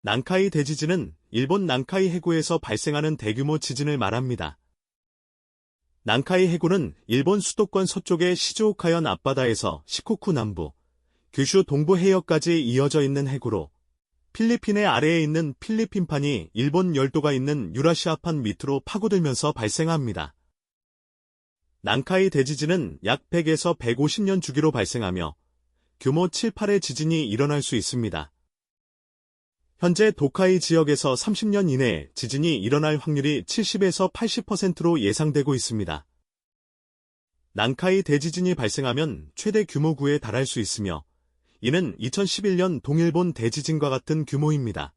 난카이 대지진은 일본 난카이 해구에서 발생하는 대규모 지진을 말합니다. 난카이 해구는 일본 수도권 서쪽의 시즈오카현 앞바다에서 시코쿠 남부, 규슈 동부 해역까지 이어져 있는 해구로 필리핀의 아래에 있는 필리핀판이 일본 열도가 있는 유라시아판 밑으로 파고들면서 발생합니다. 난카이 대지진은 약 100에서 150년 주기로 발생하며 규모 7, 8의 지진이 일어날 수 있습니다. 현재 도카이 지역에서 30년 이내에 지진이 일어날 확률이 70에서 80%로 예상되고 있습니다. 난카이 대지진이 발생하면 최대 규모 9에 달할 수 있으며 이는 2011년 동일본 대지진과 같은 규모입니다.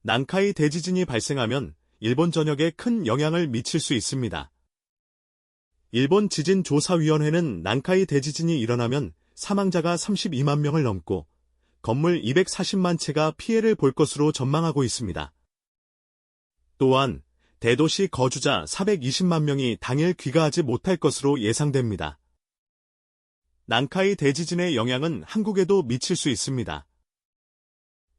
난카이 대지진이 발생하면 일본 전역에 큰 영향을 미칠 수 있습니다. 일본 지진조사위원회는 난카이 대지진이 일어나면 사망자가 32만 명을 넘고 건물 240만 채가 피해를 볼 것으로 전망하고 있습니다. 또한 대도시 거주자 420만 명이 당일 귀가하지 못할 것으로 예상됩니다. 난카이 대지진의 영향은 한국에도 미칠 수 있습니다.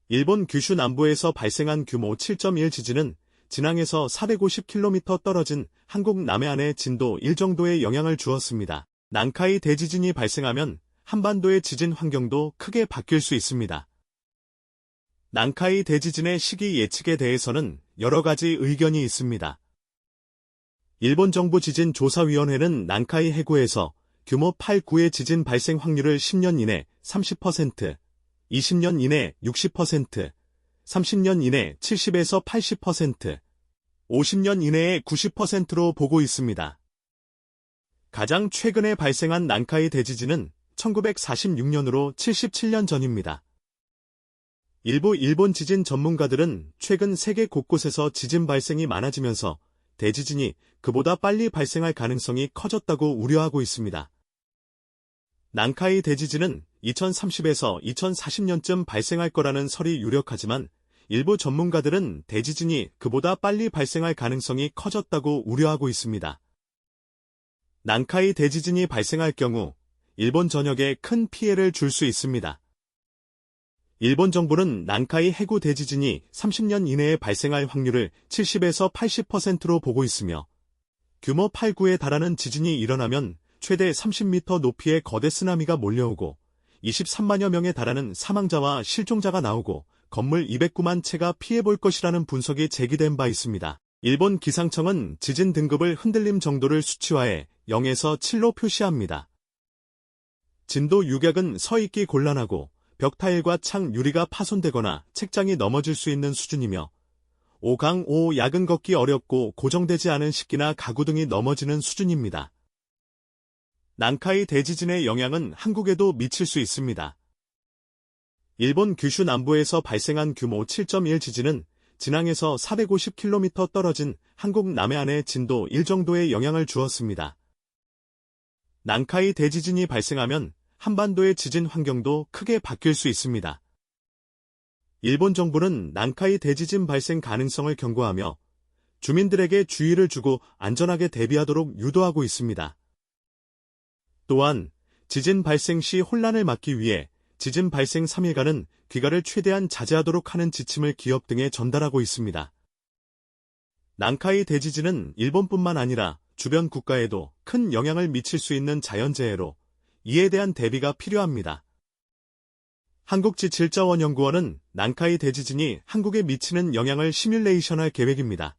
일본 규슈 남부에서 발생한 규모 7.1 지진은 진앙에서 450km 떨어진 한국 남해안에 진도 1 정도의 영향을 주었습니다. 난카이 대지진이 발생하면 한반도의 지진 환경도 크게 바뀔 수 있습니다. 난카이 대지진의 시기 예측에 대해서는 여러 가지 의견이 있습니다. 일본 정부 지진조사위원회는 난카이 해구에서 규모 8, 9의 지진 발생 확률을 10년 이내 30%, 20년 이내 60%, 30년 이내 70에서 80%, 50년 이내에 90%로 보고 있습니다. 가장 최근에 발생한 난카이 대지진은 1946년으로 77년 전입니다. 일부 일본 지진 전문가들은 최근 세계 곳곳에서 지진 발생이 많아지면서 대지진이 그보다 빨리 발생할 가능성이 커졌다고 우려하고 있습니다. 난카이 대지진은 2030에서 2040년쯤 발생할 거라는 설이 유력하지만 일부 전문가들은 대지진이 그보다 빨리 발생할 가능성이 커졌다고 우려하고 있습니다. 난카이 대지진이 발생할 경우 일본 전역에 큰 피해를 줄 수 있습니다. 일본 정부는 난카이 해구 대지진이 30년 이내에 발생할 확률을 70에서 80%로 보고 있으며 규모 8, 9에 달하는 지진이 일어나면 최대 30m 높이의 거대 쓰나미가 몰려오고 23만여 명에 달하는 사망자와 실종자가 나오고 건물 209만 채가 피해볼 것이라는 분석이 제기된 바 있습니다. 일본 기상청은 지진 등급을 흔들림 정도를 수치화해 0에서 7로 표시합니다. 진도 6약은 서 있기 곤란하고 벽 타일과 창 유리가 파손되거나 책장이 넘어질 수 있는 수준이며 5강 5약은 걷기 어렵고 고정되지 않은 식기나 가구 등이 넘어지는 수준입니다. 난카이 대지진의 영향은 한국에도 미칠 수 있습니다. 일본 규슈 남부에서 발생한 규모 7.1 지진은 진앙에서 450km 떨어진 한국 남해안에 진도 1 정도의 영향을 주었습니다. 난카이 대지진이 발생하면 한반도의 지진 환경도 크게 바뀔 수 있습니다. 일본 정부는 난카이 대지진 발생 가능성을 경고하며 주민들에게 주의를 주고 안전하게 대비하도록 유도하고 있습니다. 또한 지진 발생 시 혼란을 막기 위해 지진 발생 3일간은 귀가를 최대한 자제하도록 하는 지침을 기업 등에 전달하고 있습니다. 난카이 대지진은 일본뿐만 아니라 주변 국가에도 큰 영향을 미칠 수 있는 자연재해로 이에 대한 대비가 필요합니다. 한국지질자원연구원은 난카이 대지진이 한국에 미치는 영향을 시뮬레이션할 계획입니다.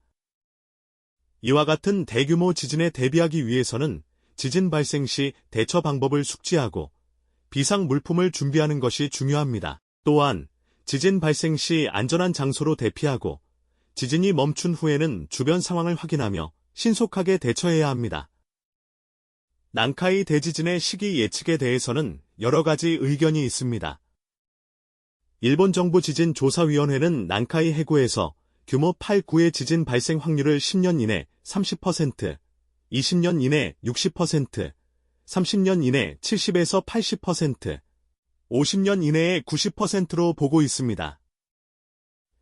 이와 같은 대규모 지진에 대비하기 위해서는 지진 발생 시 대처 방법을 숙지하고 비상 물품을 준비하는 것이 중요합니다. 또한 지진 발생 시 안전한 장소로 대피하고 지진이 멈춘 후에는 주변 상황을 확인하며 신속하게 대처해야 합니다. 난카이 대지진의 시기 예측에 대해서는 여러 가지 의견이 있습니다. 일본 정부 지진조사위원회는 난카이 해구에서 규모 8, 9의 지진 발생 확률을 10년 이내 30%, 20년 이내 60%, 30년 이내 70에서 80%, 50년 이내에 90%로 보고 있습니다.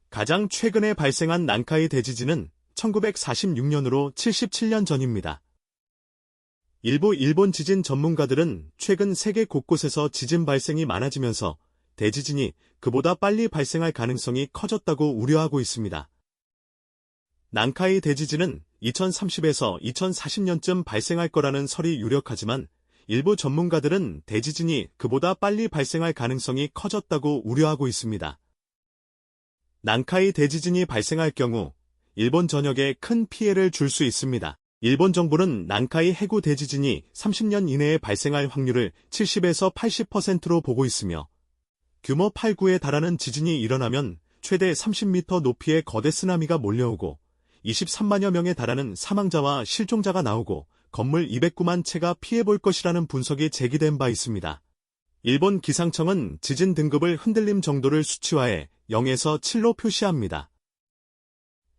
가장 최근에 발생한 난카이 대지진은 1946년으로 77년 전입니다. 일부 일본 지진 전문가들은 최근 세계 곳곳에서 지진 발생이 많아지면서 대지진이 그보다 빨리 발생할 가능성이 커졌다고 우려하고 있습니다. 난카이 대지진은 2030에서 2040년쯤 발생할 거라는 설이 유력하지만 일부 전문가들은 대지진이 그보다 빨리 발생할 가능성이 커졌다고 우려하고 있습니다. 난카이 대지진이 발생할 경우 일본 전역에 큰 피해를 줄 수 있습니다. 일본 정부는 난카이 해구 대지진이 30년 이내에 발생할 확률을 70에서 80%로 보고 있으며 규모 8.9에 달하는 지진이 일어나면 최대 30m 높이의 거대 쓰나미가 몰려오고 23만여 명에 달하는 사망자와 실종자가 나오고 건물 209만 채가 피해볼 것이라는 분석이 제기된 바 있습니다. 일본 기상청은 지진 등급을 흔들림 정도를 수치화해 0에서 7로 표시합니다.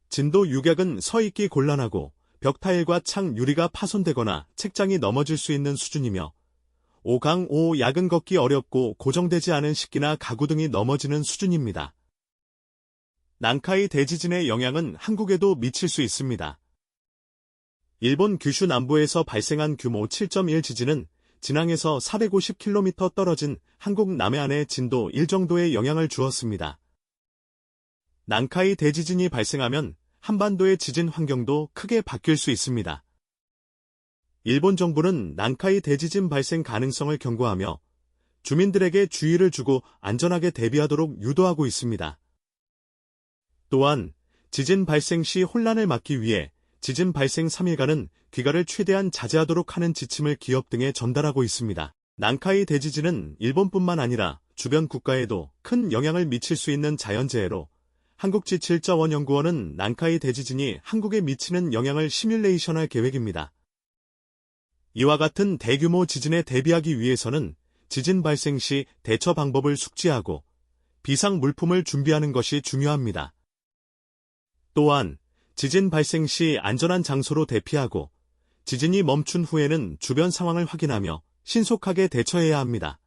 진도 6약은 서 있기 곤란하고 벽 타일과 창 유리가 파손되거나 책장이 넘어질 수 있는 수준이며 5강 5약은 걷기 어렵고 고정되지 않은 식기나 가구 등이 넘어지는 수준입니다. 난카이 대지진의 영향은 한국에도 미칠 수 있습니다. 일본 규슈 남부에서 발생한 규모 7.1 지진은 진앙에서 450km 떨어진 한국 남해안에 진도 1 정도의 영향을 주었습니다. 난카이 대지진이 발생하면 한반도의 지진 환경도 크게 바뀔 수 있습니다. 일본 정부는 난카이 대지진 발생 가능성을 경고하며 주민들에게 주의를 주고 안전하게 대비하도록 유도하고 있습니다. 또한 지진 발생 시 혼란을 막기 위해 지진 발생 3일간은 귀가를 최대한 자제하도록 하는 지침을 기업 등에 전달하고 있습니다. 난카이 대지진은 일본뿐만 아니라 주변 국가에도 큰 영향을 미칠 수 있는 자연재해로 한국지질자원연구원은 난카이 대지진이 한국에 미치는 영향을 시뮬레이션할 계획입니다. 이와 같은 대규모 지진에 대비하기 위해서는 지진 발생 시 대처 방법을 숙지하고 비상 물품을 준비하는 것이 중요합니다. 또한 지진 발생 시 안전한 장소로 대피하고 지진이 멈춘 후에는 주변 상황을 확인하며 신속하게 대처해야 합니다.